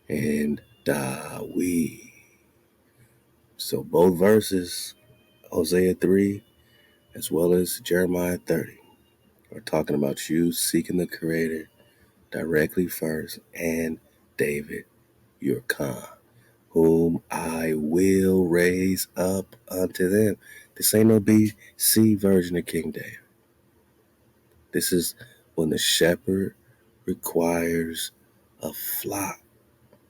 and Dawi. So both verses, Hosea 3 as well as Jeremiah 30, are talking about you seeking the Creator directly first, and David, your Khan, whom I will raise up unto them. This ain't no BC version of King David. This is when the shepherd requires a flock,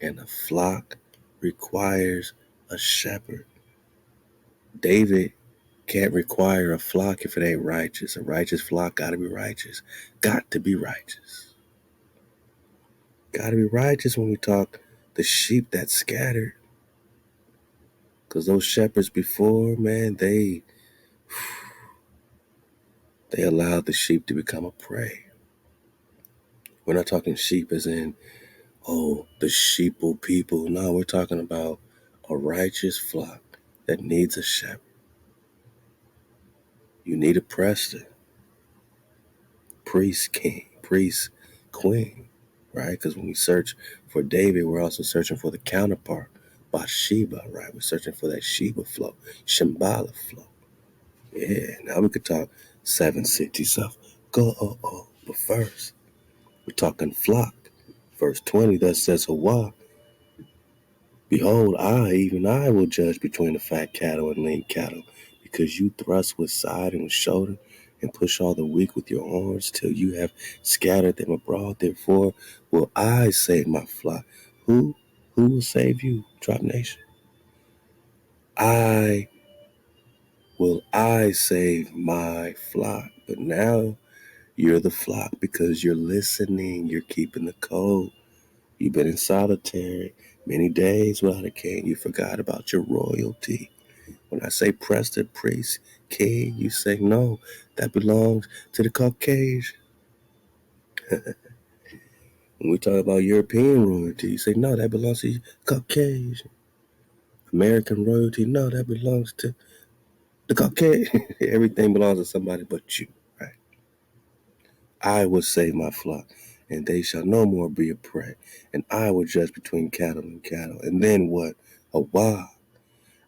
and a flock requires a shepherd. David can't require a flock if it ain't righteous. A righteous flock got to be righteous. Got to be righteous. Got to be righteous when we talk the sheep that scattered. Because those shepherds before, man, they allowed the sheep to become a prey. We're not talking sheep as in, oh, the sheeple people. No, we're talking about a righteous flock that needs a shepherd. You need a Preston, priest king, priest queen, right? Because when we search for David, we're also searching for the counterpart, Bathsheba, right? We're searching for that Sheba flow, Shambhala flow. Yeah, now we could talk 760 stuff. Go, but first, we're talking flock. Verse 20, thus says HaWah, behold, even I will judge between the fat cattle and lean cattle, because you thrust with side and with shoulder, and push all the weak with your horns, till you have scattered them abroad. Therefore will I save my flock. Who will save you, Drop Nation? I save my flock. But now you're the flock because you're listening, you're keeping the code. You've been in solitary many days without a king. You forgot about your royalty. When I say Preston, priest, king, you say no, that belongs to the Caucasian. When we talk about European royalty, you say no, that belongs to Caucasian. American royalty, no, that belongs to the Caucasian. Everything belongs to somebody but you, right? I will save my flock, and they shall no more be a prey. And I will judge between cattle and cattle. And then what? HaWah.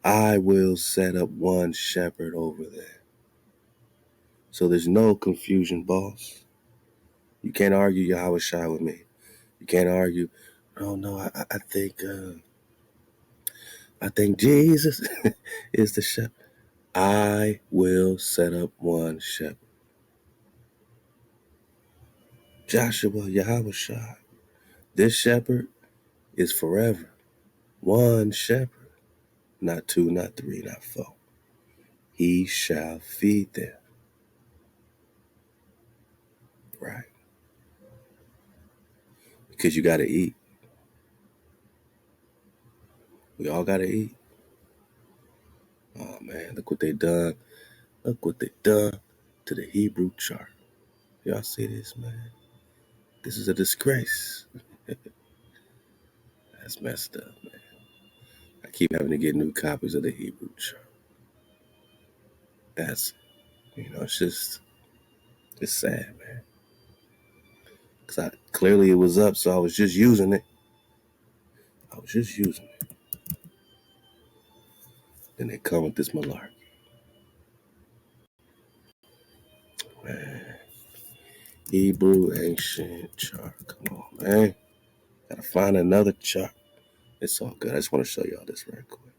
I will set up one shepherd over there. So there's no confusion, boss. You can't argue Yahweh Shai with me. You can't argue. Oh no, I think Jesus is the shepherd. I will set up one shepherd. Joshua Yahweh Shai. This shepherd is forever. One shepherd. Not two, not three, not four. He shall feed them. Right. Because you got to eat. We all got to eat. Oh, man. Look what they done. Look what they done to the Hebrew chart. Y'all see this, man? This is a disgrace. That's messed up, man. I keep having to get new copies of the Hebrew chart. That's, it's sad, man. Because clearly it was up, so I was just using it. Then they come with this malarkey. Man. Hebrew ancient chart. Come on, man. Gotta find another chart. It's all good. I just want to show y'all this right quick.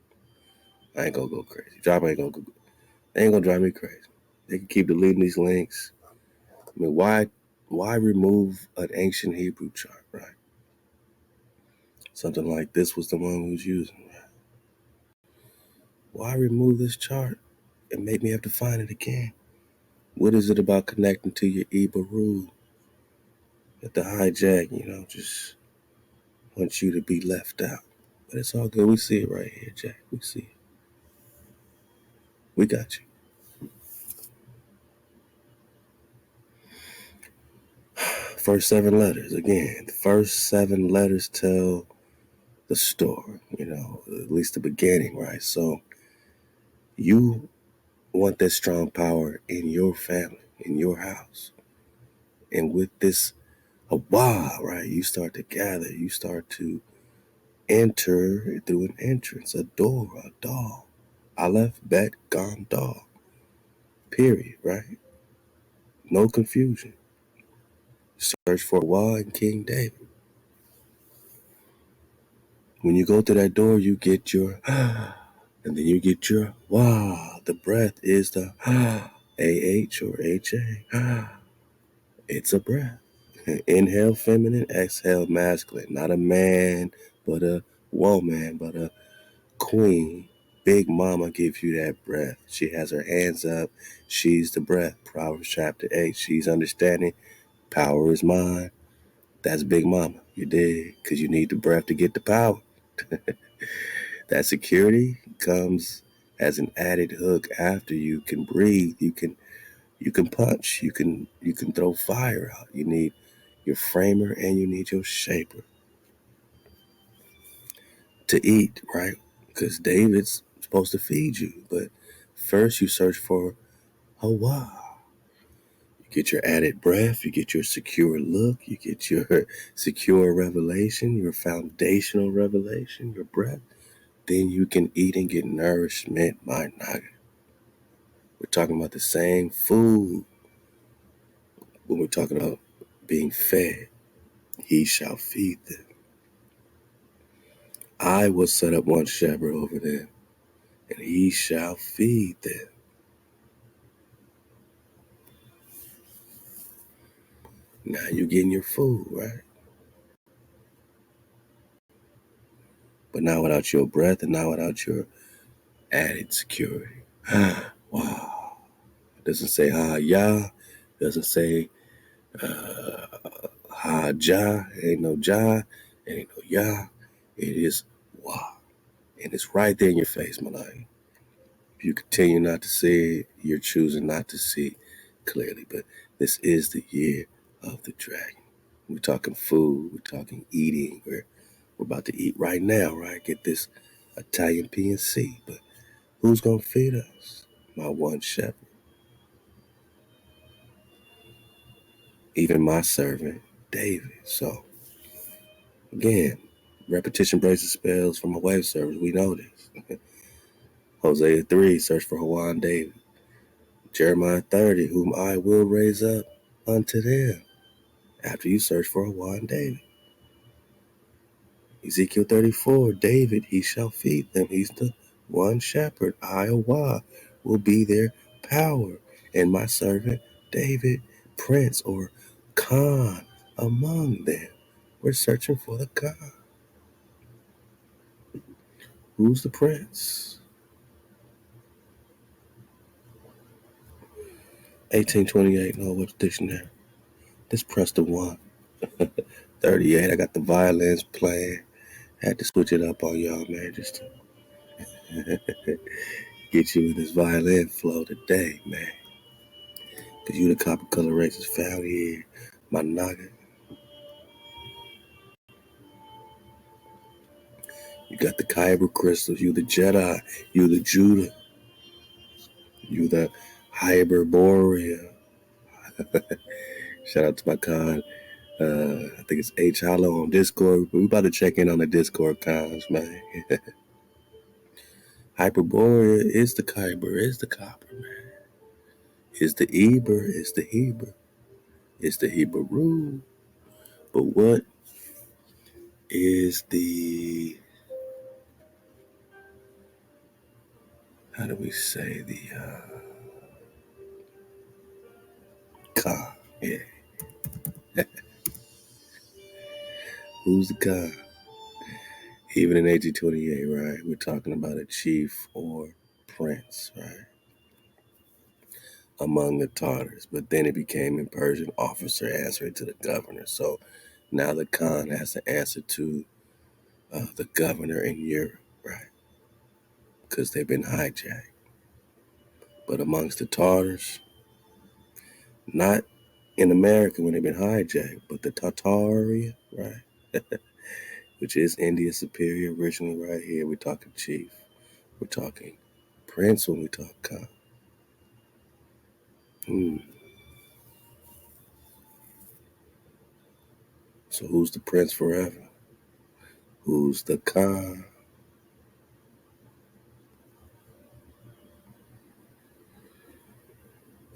I ain't gonna go crazy. They ain't gonna drive me crazy. They can keep deleting these links. I mean, why remove an ancient Hebrew chart, right? Something like this was the one we was using, right? Why remove this chart and make me have to find it again? What is it about connecting to your Ibaru that the hijack, just wants you to be left out? But it's all good. We see it right here, Jack. We see it. We got you. First 7 letters. Again, the first 7 letters tell the story, at least the beginning, right? So you want that strong power in your family, in your house. And with this HaWah, right, you start to gather, you start to enter through an entrance, a door, a door. Aleph, Bet, Gam, Dog. Period, right? No confusion. Search for Wah and King David. When you go through that door, you get your and then you get your Wah. The breath is the AH or HA. It's a breath. Inhale feminine, exhale masculine. Not a man, but a woman, but a queen. Big mama gives you that breath. She has her hands up. She's the breath. Proverbs chapter 8. She's understanding. Power is mine. That's Big Mama. You dig? Because you need the breath to get the power. That security comes as an added hook after you can breathe. You can punch. You can throw fire out. You need your framer and you need your shaper to eat, right? Because David's supposed to feed you. But first you search for HaWah. You get your added breath, you get your secure look, you get your secure revelation, your foundational revelation, your breath. Then you can eat and get nourishment, my nugget. We're talking about the same food when we're talking about being fed. He shall feed them. I will set up one shepherd over them, and he shall feed them. Now you're getting your food, right? But not without your breath and not without your added security. Wow. It doesn't say ha ya. It doesn't say ha ja. It ain't no ja. It ain't no ya. It is wa. And it's right there in your face, Malaya. If you continue not to see it, you're choosing not to see clearly. But this is the year of the dragon. We're talking food. We're talking eating. We're about to eat right now, right? Get this Italian PNC. But who's going to feed us? My one shepherd. Even my servant, David. So, again, repetition breaks the spells from a wave service. We know this. Hosea 3, search for HaWah and David. Jeremiah 30, whom I will raise up unto them. After you search for HaWah and David. Ezekiel 34, David, he shall feed them. He's the one shepherd. I, HaWah, will be their power. And my servant, David, prince or Khan among them. We're searching for the Khan. Who's the prince? 1828, no, what's the dictionary? Just press the 1. 38, I got the violins playing. Had to switch it up on y'all, man, just to get you in this violin flow today, man. Because you the copper color races found here, my naga. You got the Kyber crystals, you the Jedi, you the Judah, you the Hyperborea. Shout out to my con. I think it's HALO on Discord. We about to check in on the Discord cons, man. Hyperborea is the Kyber, is the copper, man. Is the Eber, is the Heber, is the Hebrew. But what is the, how do we say the Ka? Yeah. Who's the Ka? Even in 1828, right? We're talking about a chief or prince, right? Among the Tartars. But then it became in Persian officer answering to the governor. So now the Khan has to answer to the governor in Europe, right? Because they've been hijacked. But amongst the Tartars, not in America when they've been hijacked, but the Tartaria, right? Which is India Superior originally right here. We're talking chief. We're talking prince when we talk Khan. So who's the prince forever? Who's the Khan?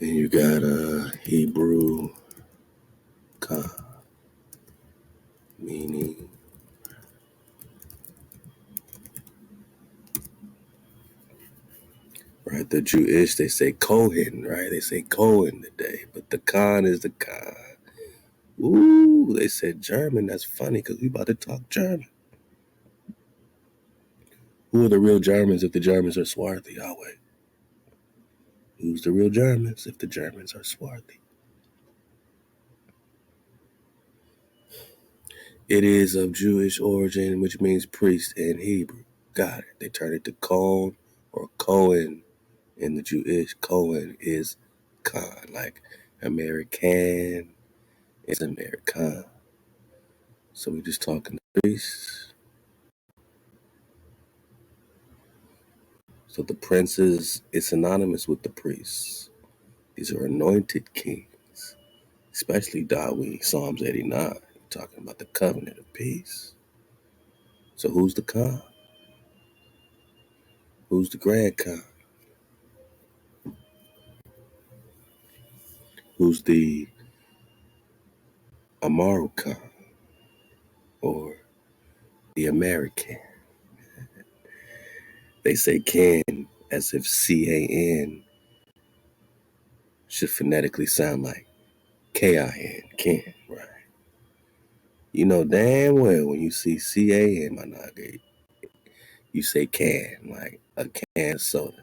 And you got a Hebrew Khan, meaning right. The Jewish, they say Kohen, right? They say Cohen today, but the Khan is the Khan. Ooh, they said German. That's funny because we about to talk German. Who are the real Germans if the Germans are swarthy, Yahweh? Who's the real Germans if the Germans are swarthy? It is of Jewish origin, which means priest in Hebrew. Got it. They turn it to Cohen or Cohen in the Jewish. Cohen is Khan, like American is American. So we're just talking priests. So the princes is synonymous with the priests. These are anointed kings, especially David, Psalms 89, talking about the covenant of peace. So who's the Khan? Who's the Grand Khan? Who's the Amaru Khan or the American? They say can as if CAN should phonetically sound like KIN, can, right? You know damn well when you see CAN, my nigga, you say can, like a can of soda.